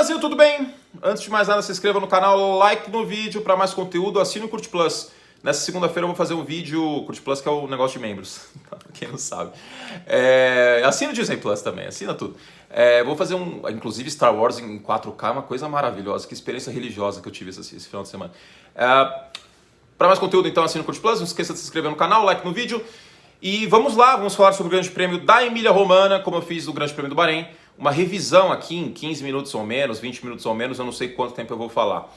Brasil, tudo bem? Antes de mais nada, se inscreva no canal, like no vídeo para mais conteúdo, assine o Curte Plus. Nessa segunda-feira eu vou fazer um vídeo, Curte Plus, que é o negócio de membros, quem não sabe. Assina o Disney Plus também, assina tudo. Vou fazer inclusive Star Wars em 4K, uma coisa maravilhosa, que experiência religiosa que eu tive esse final de semana. Para mais conteúdo, então, assina o Curte Plus, não esqueça de se inscrever no canal, like no vídeo. E vamos lá, vamos falar sobre o Grande Prêmio da Emília-Romagna, como eu fiz no Grande Prêmio do Bahrein. Uma revisão aqui em 15 minutos ou menos, 20 minutos ou menos, eu não sei quanto tempo eu vou falar.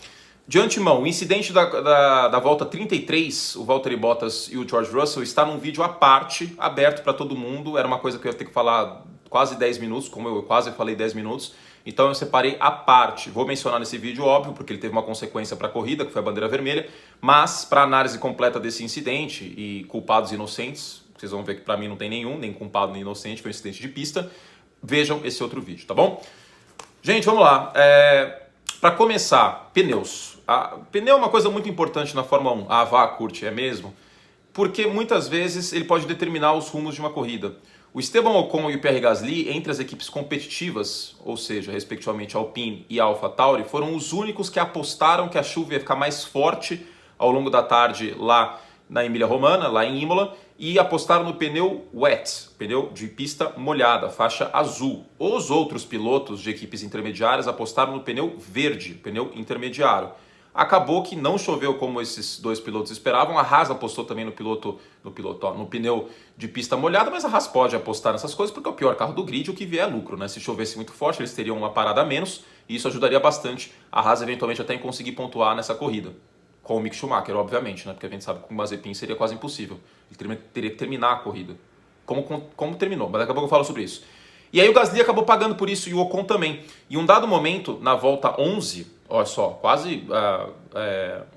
De antemão, o incidente da volta 33, o Valtteri Bottas e o George Russell, está num vídeo à parte, aberto para todo mundo. Era uma coisa que eu ia ter que falar quase 10 minutos, como eu quase falei 10 minutos. Então eu separei à parte. Vou mencionar nesse vídeo, óbvio, porque ele teve uma consequência para a corrida, que foi a bandeira vermelha. Mas, para análise completa desse incidente e culpados e inocentes, vocês vão ver que para mim não tem nenhum, nem culpado nem inocente, foi um incidente de pista. Vejam esse outro vídeo, tá bom? Gente, vamos lá. Para começar, pneus. Pneu é uma coisa muito importante na Fórmula 1. Vá, curte, é mesmo? Porque muitas vezes ele pode determinar os rumos de uma corrida. O Esteban Ocon e o Pierre Gasly, entre as equipes competitivas, ou seja, respectivamente Alpine e AlphaTauri, foram os únicos que apostaram que a chuva ia ficar mais forte ao longo da tarde lá na Emília-Romagna, lá em Imola, e apostaram no pneu wet, pneu de pista molhada, faixa azul. Os outros pilotos de equipes intermediárias apostaram no pneu verde, pneu intermediário. Acabou que não choveu como esses dois pilotos esperavam. A Haas apostou também no pneu de pista molhada, mas a Haas pode apostar nessas coisas porque é o pior carro do grid, o que vier é lucro, né? Se chovesse muito forte, eles teriam uma parada a menos e isso ajudaria bastante a Haas eventualmente até em conseguir pontuar nessa corrida. Com o Mick Schumacher, obviamente, né? Porque a gente sabe que com o Mazepin seria quase impossível. Ele teria que terminar a corrida. Como terminou, mas daqui a pouco eu falo sobre isso. E aí o Gasly acabou pagando por isso e o Ocon também. Em um dado momento, na volta 11, olha só, quase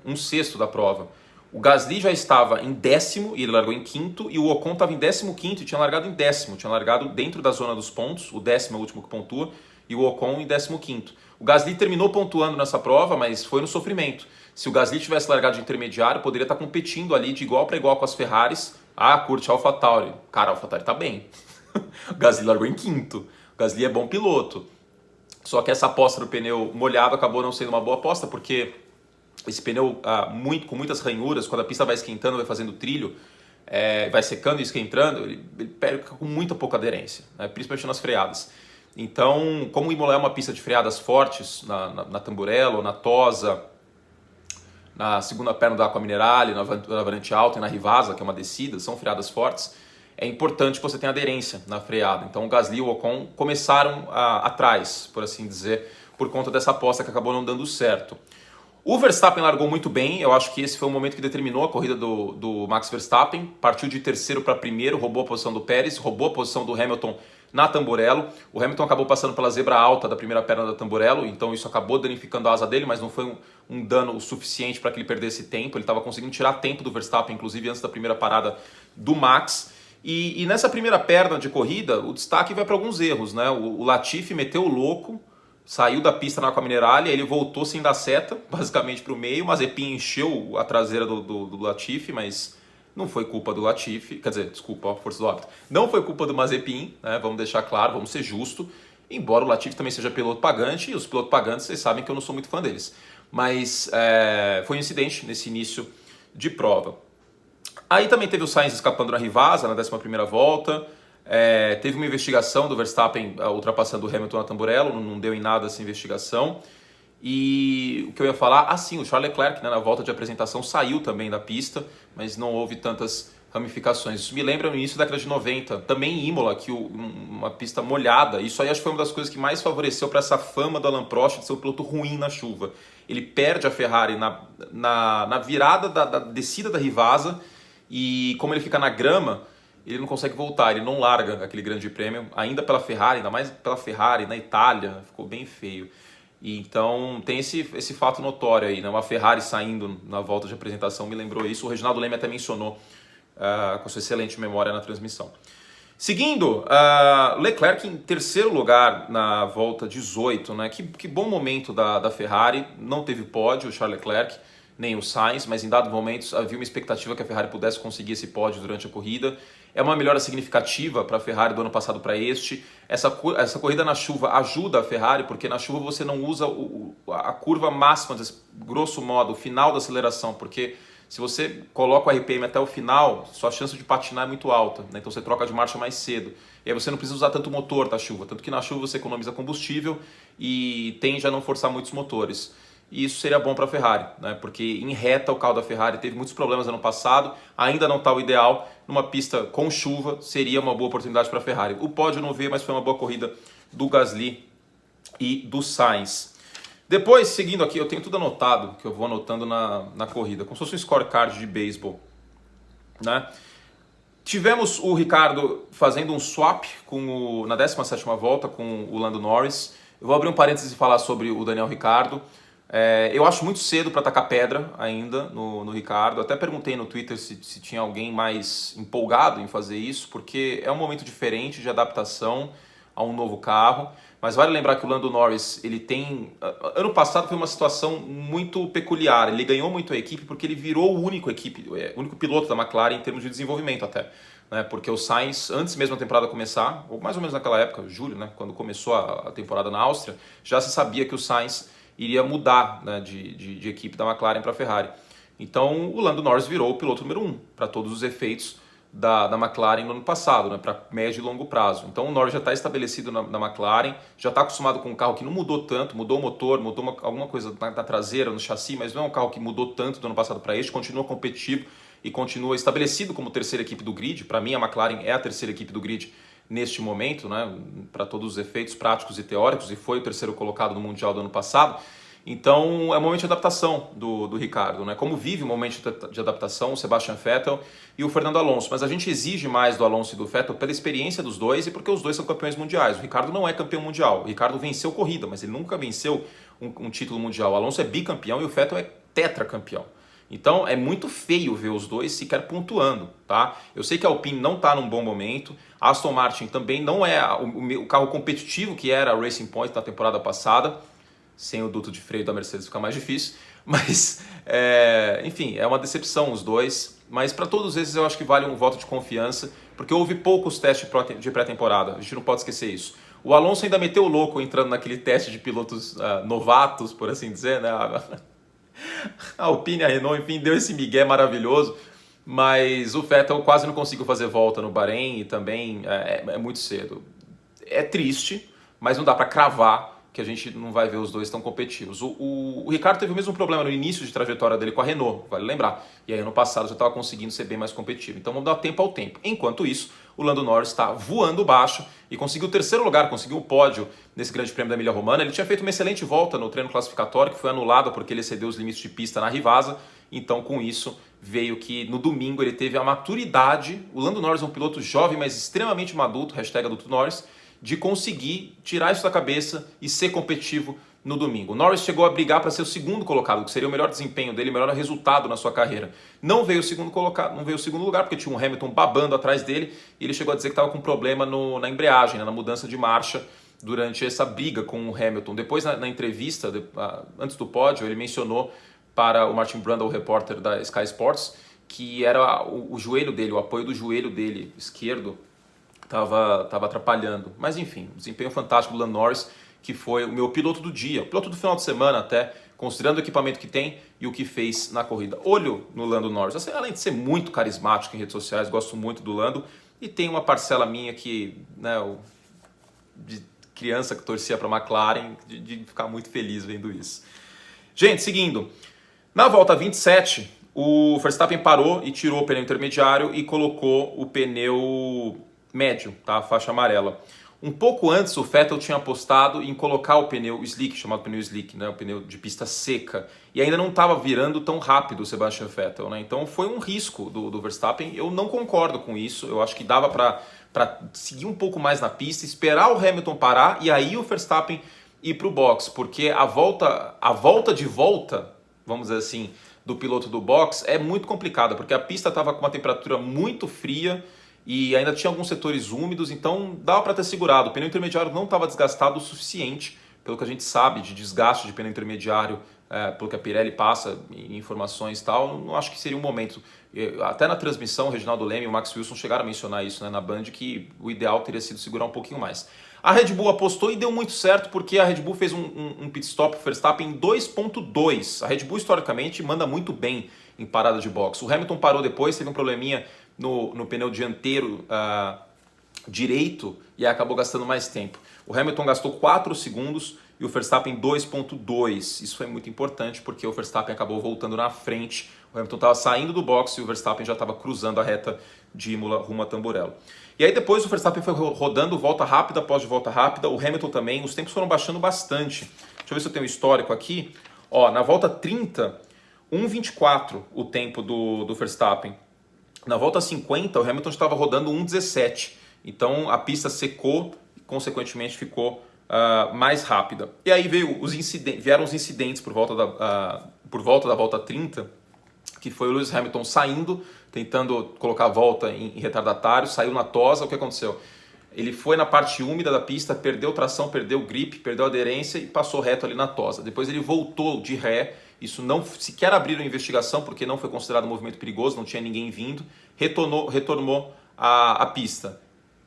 um sexto da prova, o Gasly já estava em 10º e ele largou em 5º, e o Ocon estava em 15º e tinha largado em 10º. Tinha largado dentro da zona dos pontos, o 10º é o último que pontua, e o Ocon em 15º. O Gasly terminou pontuando nessa prova, mas foi no sofrimento. Se o Gasly tivesse largado de intermediário, poderia estar competindo ali de igual para igual com as Ferraris. Curte AlphaTauri. Cara, a AlphaTauri tá bem. O Gasly largou em 5º. O Gasly é bom piloto. Só que essa aposta do pneu molhado acabou não sendo uma boa aposta, porque esse pneu com muitas ranhuras, quando a pista vai esquentando, vai fazendo trilho, vai secando e esquentando, ele perde com muita pouca aderência, né? Principalmente nas freadas. Então, como o Imola é uma pista de freadas fortes, na Tamburello, na Tosa, na segunda perna da Aqua Minerale, na variante alta e na Rivasa, que é uma descida, são freadas fortes, é importante que você tenha aderência na freada. Então o Gasly e o Ocon começaram atrás, por assim dizer, por conta dessa aposta que acabou não dando certo. O Verstappen largou muito bem, eu acho que esse foi o momento que determinou a corrida do Max Verstappen, partiu de terceiro para primeiro, roubou a posição do Pérez, roubou a posição do Hamilton na Tamburello. O Hamilton acabou passando pela zebra alta da primeira perna da Tamburello, então isso acabou danificando a asa dele, mas não foi um dano o suficiente para que ele perdesse tempo. Ele estava conseguindo tirar tempo do Verstappen, inclusive antes da primeira parada do Max. E nessa primeira perna de corrida, o destaque vai para alguns erros, né? O Latifi meteu o louco, saiu da pista na Aqua Minerale, ele voltou sem dar seta, basicamente para o meio. O Mazepin encheu a traseira do Latifi, mas não foi culpa do Latifi, quer dizer, desculpa, força do hábito. Não foi culpa do Mazepin, né? Vamos deixar claro, vamos ser justos. Embora o Latifi também seja piloto pagante, e os pilotos pagantes, vocês sabem que eu não sou muito fã deles. Mas foi um incidente nesse início de prova. Aí também teve o Sainz escapando na Rivasa, na 11ª volta. Teve uma investigação do Verstappen ultrapassando o Hamilton na Tamburello, não deu em nada essa investigação. E o que eu ia falar? Sim, o Charles Leclerc, né, na volta de apresentação saiu também da pista, mas não houve tantas ramificações. Isso me lembra no início da década de 90, também em Imola, que uma pista molhada. Isso aí acho que foi uma das coisas que mais favoreceu para essa fama do Alain Prost de ser um piloto ruim na chuva. Ele perde a Ferrari na virada da descida da Rivasa, e como ele fica na grama, ele não consegue voltar, ele não larga aquele grande prêmio, ainda pela Ferrari, ainda mais pela Ferrari, na Itália, ficou bem feio. E então tem esse fato notório aí, né? Uma Ferrari saindo na volta de apresentação me lembrou isso, o Reginaldo Leme até mencionou com sua excelente memória na transmissão. Seguindo, Leclerc em terceiro lugar na volta 18, né? Que bom momento da Ferrari, não teve pódio o Charles Leclerc, nem o Sainz, mas em dados momentos havia uma expectativa que a Ferrari pudesse conseguir esse pódio durante a corrida. é uma melhora significativa para a Ferrari do ano passado para este. Essa corrida na chuva ajuda a Ferrari, porque na chuva você não usa a curva máxima, grosso modo, o final da aceleração, porque se você coloca o RPM até o final, sua chance de patinar é muito alta, né? Então você troca de marcha mais cedo. E aí você não precisa usar tanto motor da chuva, tanto que na chuva você economiza combustível e tende a não forçar muitos motores. E isso seria bom para a Ferrari, né? Porque em reta o carro da Ferrari teve muitos problemas ano passado, ainda não está o ideal. Numa pista com chuva seria uma boa oportunidade para a Ferrari. O pódio não veio, mas foi uma boa corrida do Gasly e do Sainz. Depois, seguindo aqui, eu tenho tudo anotado, que eu vou anotando na corrida, como se fosse um scorecard de beisebol, né? Tivemos o Ricardo fazendo um swap na 17ª volta com o Lando Norris. Eu vou abrir um parênteses e falar sobre o Daniel Ricciardo. Eu acho muito cedo para tacar pedra ainda no Ricardo. Até perguntei no Twitter se tinha alguém mais empolgado em fazer isso, porque é um momento diferente de adaptação a um novo carro. Mas vale lembrar que o Lando Norris, ele tem... Ano passado foi uma situação muito peculiar. Ele ganhou muito a equipe porque ele virou o único piloto da McLaren em termos de desenvolvimento até. Né? Porque o Sainz, antes mesmo da temporada começar, ou mais ou menos naquela época, julho, né? Quando começou a temporada na Áustria, já se sabia que o Sainz iria mudar, né, de equipe da McLaren para a Ferrari. Então o Lando Norris virou o piloto número 1 para todos os efeitos da McLaren no ano passado, né, para médio e longo prazo. Então o Norris já está estabelecido na McLaren, já está acostumado com um carro que não mudou tanto, mudou o motor, mudou alguma coisa na traseira, no chassi, mas não é um carro que mudou tanto do ano passado para este, continua competitivo e continua estabelecido como terceira equipe do grid. Para mim a McLaren é a terceira equipe do grid neste momento, né, para todos os efeitos práticos e teóricos, e foi o terceiro colocado no Mundial do ano passado. Então é um momento de adaptação do Ricardo, né? Como vive o momento de adaptação o Sebastian Vettel e o Fernando Alonso. Mas a gente exige mais do Alonso e do Vettel pela experiência dos dois e porque os dois são campeões mundiais. O Ricardo não é campeão mundial. O Ricardo venceu corrida, mas ele nunca venceu um título mundial. O Alonso é bicampeão e o Vettel é tetracampeão. Então é muito feio ver os dois sequer pontuando, tá? Eu sei que a Alpine não está num bom momento, a Aston Martin também não é o carro competitivo que era a Racing Point na temporada passada. Sem o duto de freio da Mercedes fica mais difícil, mas enfim, é uma decepção os dois, mas para todos esses eu acho que vale um voto de confiança, porque houve poucos testes de pré-temporada, a gente não pode esquecer isso. O Alonso ainda meteu o louco entrando naquele teste de pilotos novatos, por assim dizer, né? A Alpine, a Renault, enfim, deu esse migué maravilhoso, mas o Vettel quase não conseguiu fazer volta no Bahrein e também é muito cedo. É triste, mas não dá para cravar que a gente não vai ver os dois tão competitivos. O Ricardo teve o mesmo problema no início de trajetória dele com a Renault, vale lembrar. E aí ano passado já estava conseguindo ser bem mais competitivo. Então vamos dar tempo ao tempo. Enquanto isso, o Lando Norris está voando baixo e conseguiu o terceiro lugar, conseguiu o pódio nesse grande prêmio da Emília-Romagna. Ele tinha feito uma excelente volta no treino classificatório, que foi anulada porque ele excedeu os limites de pista na Rivasa. Então com isso veio que no domingo ele teve a maturidade. O Lando Norris é um piloto jovem, mas extremamente maduro, #adulto Norris, de conseguir tirar isso da cabeça e ser competitivo no domingo. O Norris chegou a brigar para ser o segundo colocado, que seria o melhor desempenho dele, o melhor resultado na sua carreira. Não veio o segundo colocado, não veio o segundo lugar, porque tinha um Hamilton babando atrás dele, e ele chegou a dizer que estava com problema na embreagem, né, na mudança de marcha, durante essa briga com o Hamilton. Depois, na entrevista, antes do pódio, ele mencionou para o Martin Brundle, o repórter da Sky Sports, que era o joelho dele, o apoio do joelho dele esquerdo, estava atrapalhando. Mas enfim, desempenho fantástico do Lando Norris, que foi o meu piloto do dia, o piloto do final de semana até, considerando o equipamento que tem e o que fez na corrida. Olho no Lando Norris, assim, além de ser muito carismático em redes sociais, gosto muito do Lando, e tem uma parcela minha que, né, de criança que torcia para a McLaren, de ficar muito feliz vendo isso. Gente, seguindo, na volta 27, o Verstappen parou e tirou o pneu intermediário e colocou o pneu médio, tá? A faixa amarela. Um pouco antes, o Vettel tinha apostado em colocar o pneu slick, chamado pneu slick, né? O pneu de pista seca, e ainda não estava virando tão rápido o Sebastian Vettel, né? Então foi um risco do Verstappen. Eu não concordo com isso, eu acho que dava para seguir um pouco mais na pista, esperar o Hamilton parar e aí o Verstappen ir para o box, porque a volta de volta, vamos dizer assim, do piloto do box é muito complicada, porque a pista estava com uma temperatura muito fria e ainda tinha alguns setores úmidos, então dava para ter segurado. O pneu intermediário não estava desgastado o suficiente, pelo que a gente sabe de desgaste de pneu intermediário pelo que a Pirelli passa, informações e tal, não acho que seria um momento. Até na transmissão, o Reginaldo Leme e o Max Wilson chegaram a mencionar isso, né, na Band, que o ideal teria sido segurar um pouquinho mais. A Red Bull apostou e deu muito certo, porque a Red Bull fez um pit stop Verstappen em 2.2. A Red Bull, historicamente, manda muito bem em parada de boxe. O Hamilton parou depois, teve um probleminha no pneu dianteiro direito e acabou gastando mais tempo. O Hamilton gastou 4 segundos e o Verstappen 2.2. Isso foi muito importante porque o Verstappen acabou voltando na frente. O Hamilton estava saindo do boxe e o Verstappen já estava cruzando a reta de Imola rumo a Tamburello. E aí depois o Verstappen foi rodando volta rápida após volta rápida, o Hamilton também, os tempos foram baixando bastante. Deixa eu ver se eu tenho o histórico aqui. Ó, na volta 30, 1.24 o tempo do Verstappen. Na volta 50, o Hamilton estava rodando 1.17. Então a pista secou e consequentemente ficou mais rápida. E aí vieram os incidentes por volta da volta 30, que foi o Lewis Hamilton saindo, tentando colocar a volta em retardatário, saiu na tosa. O que aconteceu? Ele foi na parte úmida da pista, perdeu tração, perdeu grip, perdeu aderência e passou reto ali na tosa. Depois ele voltou de ré, isso não sequer abriram investigação, porque não foi considerado um movimento perigoso, não tinha ninguém vindo, retornou a pista.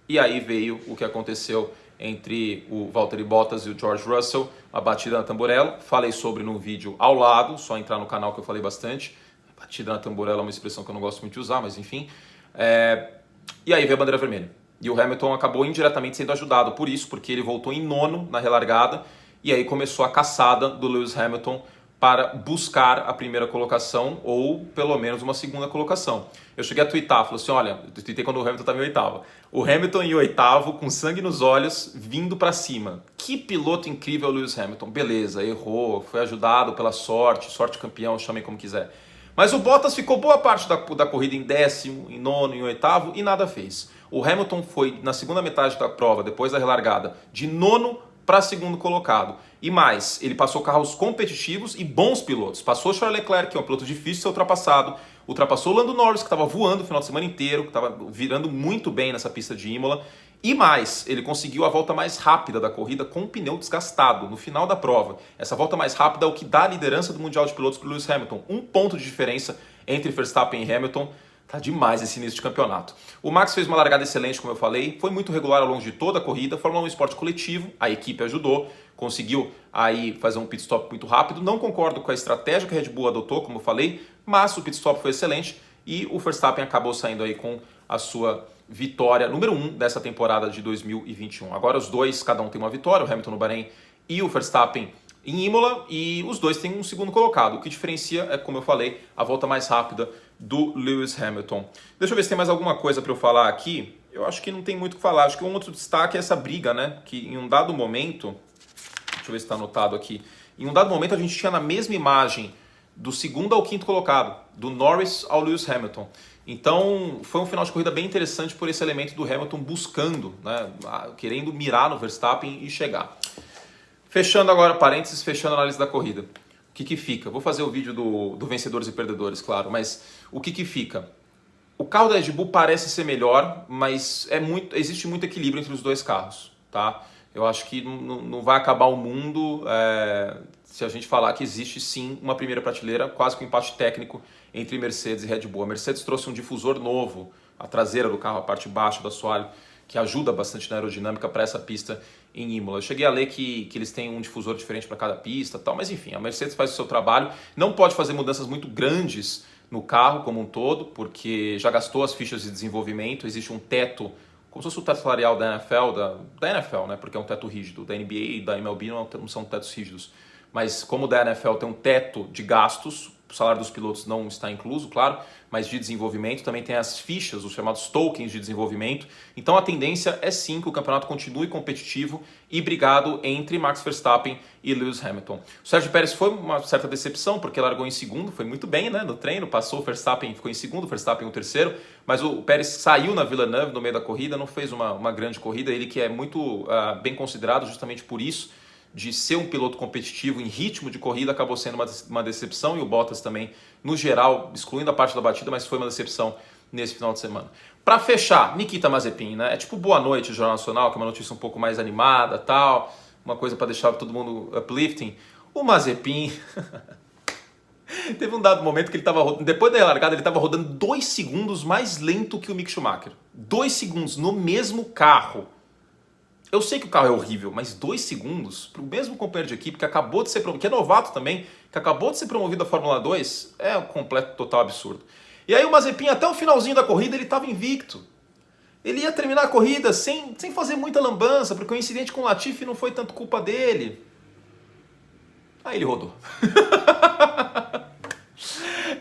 E aí veio o que aconteceu entre o Valtteri Bottas e o George Russell, a batida na Tamburello. Falei sobre no vídeo ao lado, só entrar no canal que eu falei bastante. Batida na Tamburello é uma expressão que eu não gosto muito de usar, mas enfim. E aí veio a bandeira vermelha. E o Hamilton acabou indiretamente sendo ajudado por isso, porque ele voltou em nono na relargada, e aí começou a caçada do Lewis Hamilton para buscar a primeira colocação ou pelo menos uma segunda colocação. Eu cheguei a twittar, falei assim, olha, eu tuitei quando o Hamilton estava em oitavo. O Hamilton em oitavo, com sangue nos olhos, vindo para cima. Que piloto incrível o Lewis Hamilton. Beleza, errou, foi ajudado pela sorte campeão, chamem como quiser. Mas o Bottas ficou boa parte da corrida em décimo, em nono, em oitavo e nada fez. O Hamilton foi, na segunda metade da prova, depois da relargada, de nono para segundo colocado. E mais, ele passou carros competitivos e bons pilotos. Passou Charles Leclerc, que é um piloto difícil de ser ultrapassado. Ultrapassou o Lando Norris, que estava voando o final de semana inteiro, que estava virando muito bem nessa pista de Imola. E mais, ele conseguiu a volta mais rápida da corrida com o pneu desgastado no final da prova. Essa volta mais rápida é o que dá a liderança do Mundial de Pilotos para o Lewis Hamilton. 1 ponto de diferença entre Verstappen e Hamilton. Tá demais esse início de campeonato. O Max fez uma largada excelente, como eu falei, foi muito regular ao longo de toda a corrida. Fórmula 1 é um esporte coletivo, a equipe ajudou, conseguiu aí fazer um pit stop muito rápido. Não concordo com a estratégia que a Red Bull adotou, como eu falei, mas o pit stop foi excelente e o Verstappen acabou saindo aí com a sua vitória número 1 dessa temporada de 2021. Agora os dois, cada um tem uma vitória, o Hamilton no Bahrein e o Verstappen em Imola, e os dois têm um segundo colocado. O que diferencia é, como eu falei, a volta mais rápida do Lewis Hamilton. Deixa eu ver se tem mais alguma coisa para eu falar aqui. Eu acho que não tem muito o que falar. Acho que um outro destaque é essa briga, né? Que em um dado momento, deixa eu ver se está anotado aqui. Em um dado momento a gente tinha na mesma imagem do segundo ao quinto colocado, do Norris ao Lewis Hamilton. Então foi um final de corrida bem interessante por esse elemento do Hamilton buscando, né? Querendo mirar no Verstappen e chegar. Fechando agora, parênteses, fechando a análise da corrida. O que fica? Vou fazer o vídeo do vencedores e perdedores, claro, mas o que fica? O carro da Red Bull parece ser melhor, mas existe muito equilíbrio entre os dois carros, tá? Eu acho que não vai acabar o mundo se a gente falar que existe sim uma primeira prateleira, quase que um empate técnico entre Mercedes e Red Bull. A Mercedes trouxe um difusor novo, a traseira do carro, a parte baixa do assoalho, que ajuda bastante na aerodinâmica para essa pista em Imola. Eu cheguei a ler que eles têm um difusor diferente para cada pista, tal, mas enfim, a Mercedes faz o seu trabalho, não pode fazer mudanças muito grandes no carro como um todo, porque já gastou as fichas de desenvolvimento, existe um teto, como se fosse o teto salarial da NFL, da NFL, né, porque é um teto rígido, da NBA e da MLB não são tetos rígidos, mas como o da NFL tem um teto de gastos, o salário dos pilotos não está incluso, claro, mas de desenvolvimento também tem as fichas, os chamados tokens de desenvolvimento. Então a tendência é sim que o campeonato continue competitivo e brigado entre Max Verstappen e Lewis Hamilton. O Sérgio Pérez foi uma certa decepção, porque largou em segundo, foi muito bem, né, no treino, passou o Verstappen, ficou em segundo, o Verstappen o terceiro, mas o Pérez saiu na Villeneuve no meio da corrida, não fez uma grande corrida, ele que é muito bem considerado justamente por isso, de ser um piloto competitivo em ritmo de corrida, acabou sendo uma decepção, e o Bottas também, no geral, excluindo a parte da batida, mas foi uma decepção nesse final de semana. Para fechar, Nikita Mazepin, né? É tipo Boa Noite, Jornal Nacional, que é uma notícia um pouco mais animada, tal, uma coisa para deixar todo mundo uplifting. O Mazepin... Teve um dado momento que ele estava rodando, depois da largada, ele estava rodando 2 segundos mais lento que o Mick Schumacher. 2 segundos no mesmo carro. Eu sei que o carro é horrível, mas 2 segundos para o mesmo companheiro de equipe que acabou de ser promovido, que é novato também, que acabou de ser promovido à Fórmula 2, é um completo, total absurdo. E aí o Mazepin, até o finalzinho da corrida, ele estava invicto. Ele ia terminar a corrida sem fazer muita lambança, porque o incidente com o Latifi não foi tanto culpa dele. Aí ele rodou.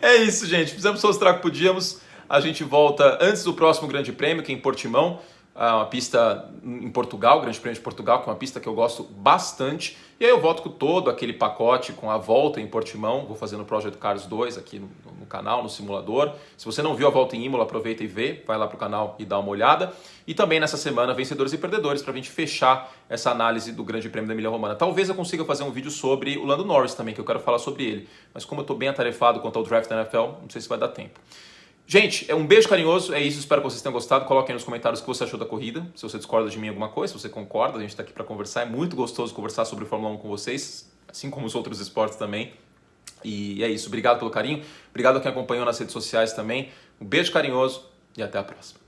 É isso, gente. Fizemos só o que podíamos. A gente volta antes do próximo Grande Prêmio, que é em Portimão. Uma pista em Portugal, Grande Prêmio de Portugal, que é uma pista que eu gosto bastante. E aí eu volto com todo aquele pacote, com a volta em Portimão. Vou fazer no Project Cars 2 aqui no canal, no simulador. Se você não viu a volta em Imola, aproveita e vê. Vai lá pro canal e dá uma olhada. E também nessa semana, vencedores e perdedores, para a gente fechar essa análise do Grande Prêmio da Emília-Romagna. Talvez eu consiga fazer um vídeo sobre o Lando Norris também, que eu quero falar sobre ele. Mas como eu estou bem atarefado quanto ao draft da NFL, não sei se vai dar tempo. Gente, um beijo carinhoso, é isso, espero que vocês tenham gostado. Coloquem aí nos comentários o que você achou da corrida, se você discorda de mim em alguma coisa, se você concorda, a gente está aqui para conversar, é muito gostoso conversar sobre Fórmula 1 com vocês, assim como os outros esportes também. E é isso, obrigado pelo carinho, obrigado a quem acompanhou nas redes sociais também, um beijo carinhoso e até a próxima.